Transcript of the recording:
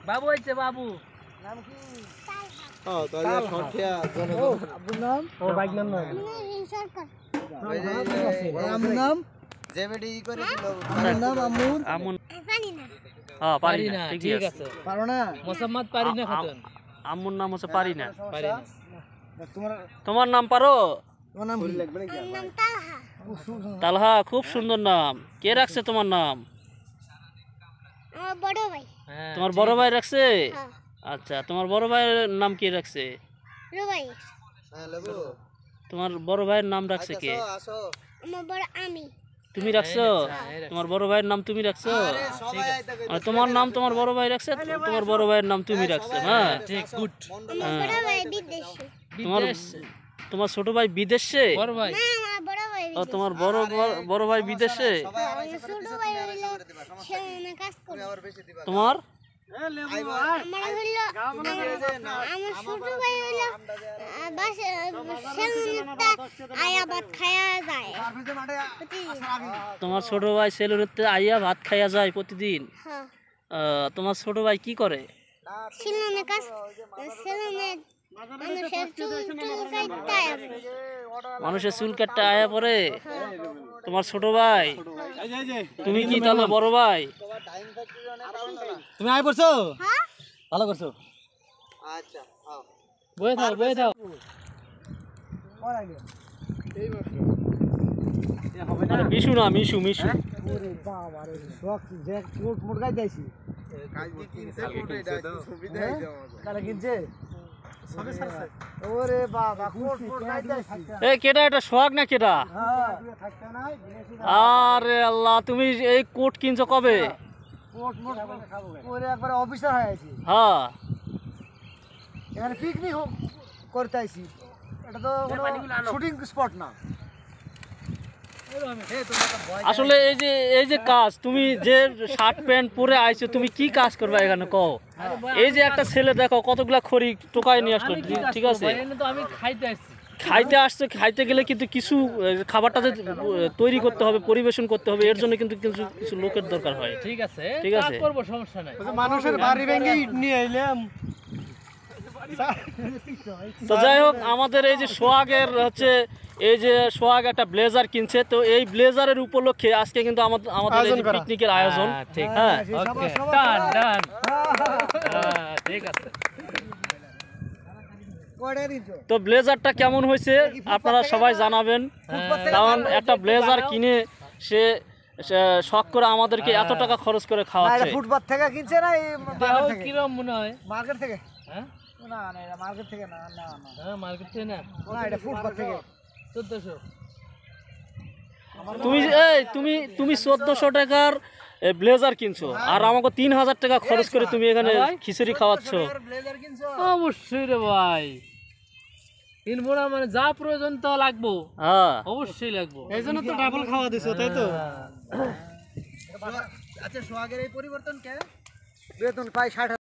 বাবু হইছে বাবু নাম কি তাহলে সংখ্যা জনগণ আব্বুর নাম ও বাইক নাম না সরকার আমার নাম জেমেডি করে দিল আমার নাম আমুন আমুন পারি না হ্যাঁ পারি না ঠিক আছে পারো না মোসাম্মদ পারি না খাতুন আমুন নাম হচ্ছে পারি না তোমার তোমার নাম পারো তোমার নাম কি নাম তালহা তালহা খুব সুন্দর নাম কে রাখছে তোমার নাম আমার বড় ভাই তোমার বড় ভাই রাখছে আচ্ছা তোমার বড় ভাইয়ের নাম কি রাখছে রুবাই হ্যাঁ লেবু তোমার বড় ভাইয়ের নাম রাখছে কে আসো আমার বড় আমি তুমি রাখছো তোমার বড় ভাইয়ের নাম তুমি রাখছো মানে তোমার নাম তোমার বড় ভাই রাখছে তোমার বড় ভাইয়ের নাম তুমি রাখছো হ্যাঁ ঠিক গুড আমার বড় ভাই বিদেশে তোমার তোমার ছোট ভাই বিদেশে বড় ভাই না আমার বড় ভাই ও তোমার বড় ভাই বিদেশে ছোট ভাই হইলো সেখানে কাজ করে তোমার আমার হইলো আমার ছোট ভাই হইলো বাসে সেলুনেতে আয়া ভাত খায়া যায় তোমার ছোট ভাই সেলুনেতে আইয়া ভাত খাইয়া যায় প্রতিদিন হ্যাঁ তোমার ছোট ভাই কি করে সেলুনে কাজ সেলুনে মানুষের চুল কাটতে আয়া পরে তোমার ছোট ভাই তুমি কি তাহলে বড় ভাই তুমি আই পড়ছো হ্যাঁ ভালো করছো আচ্ছা হ্যাঁ বয়ে থাও মিশু না মিশু মিশু ওরে বাবা রে শক যে কোট মোট গাই দিয়েছি কালকে কিনছে কোট এটা সুবিধা হই যাও কালে কিনছে সবে সারছে ওরে বাবা কোট মোট গাই দিয়েছি এই কেডা এটা সোহাগ না কেডা হ্যাঁ থাকতে না আরে আল্লাহ তুমি এই কোট কিনছো কবে কোট মোট ওরে একবার অফিসার হয়ে আইছি হ্যাঁ এখানে পিকনিক করতে আইছি এটা তো শুটিং স্পট না আসলে এই যে কাজ তুমি যে শার্ট প্যান্ট পরে আইছো তুমি কি কাজ করবে এখানে কও এই যে একটা ছেলে দেখো কতগুলা খড়ি টোকায় নিয়ে আসলো ঠিক আছে তো আমি খাইতে আসছি খাইতে আসছে খাইতে গেলে কিন্তু কিছু খাবারটা যে তৈরি করতে হবে পরিবেশন করতে হবে এর জন্য কিন্তু কিছু কিছু লোকের দরকার হয় ঠিক আছে ঠিক আছে করব সমস্যা নাই মানুষের বাড়ি ভেঙে ইট নিয়ে আইলাম তো যাই হোক আমাদের এই যে সোহাগের হচ্ছে এই যে সোহাগ একটা ব্লেজার কিনছে তো এই ব্লেজারের উপলক্ষে আজকে কিন্তু আমাদের এই পিকনিকের আয়োজন ঠিক হ্যাঁ ওকে ডান ডান ঠিক আছে তো ব্লেজারটা কেমন হয়েছে আপনারা সবাই জানাবেন কারণ একটা ব্লেজার কিনে সে শখ করে আমাদেরকে এত টাকা খরচ করে খাওয়াচ্ছে ফুটপাত থেকে কিনছে না এই কি রকম মনে হয় মার্কেট থেকে হ্যাঁ না না এটা মার্কেট থেকে না না না হ্যাঁ মার্কেট থেকে না না এটা ফুটপাত থেকে 1400 তুমি 1400 টাকার ব্লেজার কিনছো আর আমাকে 3000 টাকা খরচ করে তুমি এখানে খিচুড়ি খাওয়াচ্ছ ব্লেজার কিনছো অবশ্যই রে ভাই কিনবো না মানে যা প্রয়োজন তা লাগবো হ্যাঁ অবশ্যই লাগবো এই জন্য তো ডাবল খাওয়া দিছো তাই তো আচ্ছা সোহাগের এই পরিবর্তন কে বেতন পাই 60